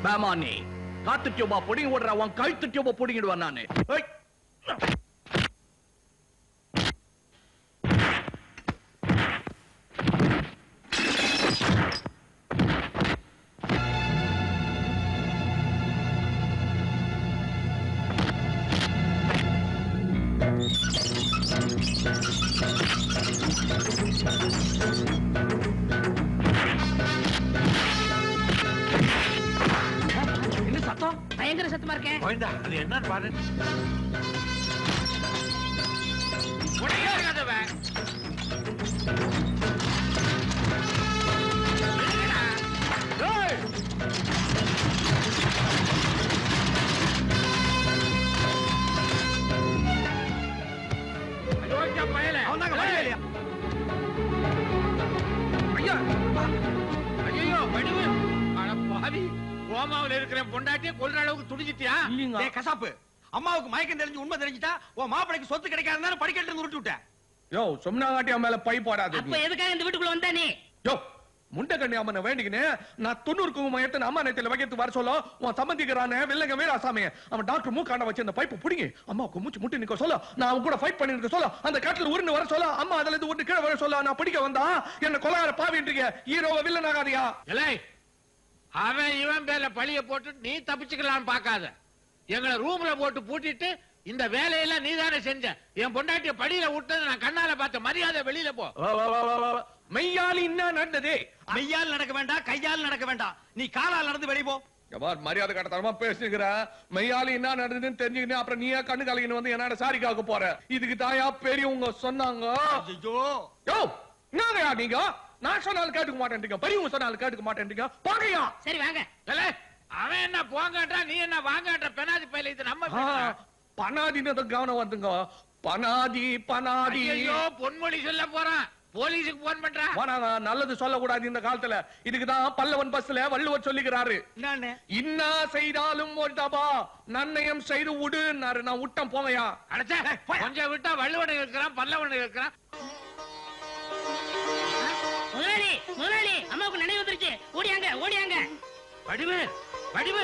பேமானி காத்து டியூபா புடிங்கி விடுற உன் கழுத்து டியூபா புடிங்கிடுவான் நானு. என்ன சத்தம்? பயங்கர சத்தமா இருக்கேன். கோவிந்தா, அது என்னன்னு பாரு. உடையாதவே. ஏய்! ஐயோ, பயலே. அவனாங்க பயலையா? ஐயா! ஐயோ, வடிவு. அட பாவி. கோமாவுல இருக்கிற பொண்டாட்டியை கொல்ற அளவுக்கு துடிச்சிட்டியா? டேய் கசாப்பு, அம்மாவுக்கு மயக்கம் தெரிஞ்சு உண்மை தெரிஞ்சிட்டா உன் மாப்பிளைக்கு சொத்து கிடைக்காதுன்னு படிக்கட்டு இருந்து உருட்டி விட்டேன். யோ, சொம்னாகாட்டி அவன் மேல பை போடாது. அப்ப எதுக்காக இந்த வீட்டுக்குள்ள வந்தா நீ? யோ, முண்டகண்ணி அம்மனை வேண்டிக்கினே நான் 90 குங்குமம் எடுத்து அம்மா நேரத்தில் வைக்கிறது வர சொல்ல உன் சம்பந்திக்கிறானே வெள்ளங்க வீராசாமி அவன் டாக்டர் மூக்காண்ட வச்சு அந்த பைப்பு புடிங்கி அம்மாவுக்கு மூச்சு முட்டி நிக்க சொல்ல நான் அவன் கூட ஃபைட் பண்ணிருக்க சொல்ல அந்த காட்டுல உருண்டு வர சொல்ல அம்மா அதுல இருந்து உருண்டு கீழே வர சொல்ல நான் பிடிக்க வந்தா என்ன கொலையார பாவின்றீங்க ஹீரோவை வில்லன் ஆகாதியா? அவன் இவன் பேர்ல பழிய போட்டு நீ தப்பிச்சுக்கலாம் பாக்காத. எங்களை ரூம்ல போட்டு பூட்டிட்டு இந்த வேலையெல்லாம் நீ தானே செஞ்ச. என் பொண்டாட்டிய படியில விட்டது நான் கண்ணால பார்த்த. மரியாதை வெளியில போ. மெய்யாலி என்ன நடந்தது? மெய்யால் நடக்க வேண்டாம், கையால் நடக்க வேண்டாம், நீ காலால் நடந்து வெளிய போ. எவ்வாறு மரியாதை கட்டத்தரமா பேசுகிற? மெய்யாலி என்ன நடந்ததுன்னு தெரிஞ்சுக்கினே அப்புறம் நீயே கண்ணு கலகின்னு வந்து என்னோட சாரிக்காக போற. இதுக்கு தாயா பெரியவங்க சொன்னாங்க. ஐயோ யோ, என்னங்கயா நீங்க? நான் சொன்னாலும் கேட்டுக்க மாட்டேன்றீங்க, பெரியவங்க சொன்னாலும் கேட்டுக்க மாட்டேன்றீங்க. போங்கயா. சரி வாங்க. அவன் என்ன போங்கன்றா, நீ என்ன வாங்கன்ற? பெனாதி பையில இது நம்ம பனாதின்னு கவனம் வந்துங்க. பனாதி பனாதி. ஐயோ, பொன்மொழி சொல்ல போறான். போலீஸுக்கு போன் பண்றா. வானாங்க, நல்லது சொல்லக்கூடாது இந்த காலத்துல. இதுக்குதான் பல்லவன் பஸ்ல வள்ளுவர் சொல்லிக்கிறாரு, இன்னா செய்தாலும் ஒரு தபா நன்னயம் செய்து விடுனாரு. நான் விட்டம் போங்கயா. அடச்சே, கொஞ்சம் விட்டா வள்ளுவன் இருக்கிறான், பல்லவன் இருக்கிறான். முதலாளி முதலாளி, அம்மாவுக்கு நினைவு வந்துருச்சு. ஓடியாங்க ஓடியாங்க. வடிவு வடிவு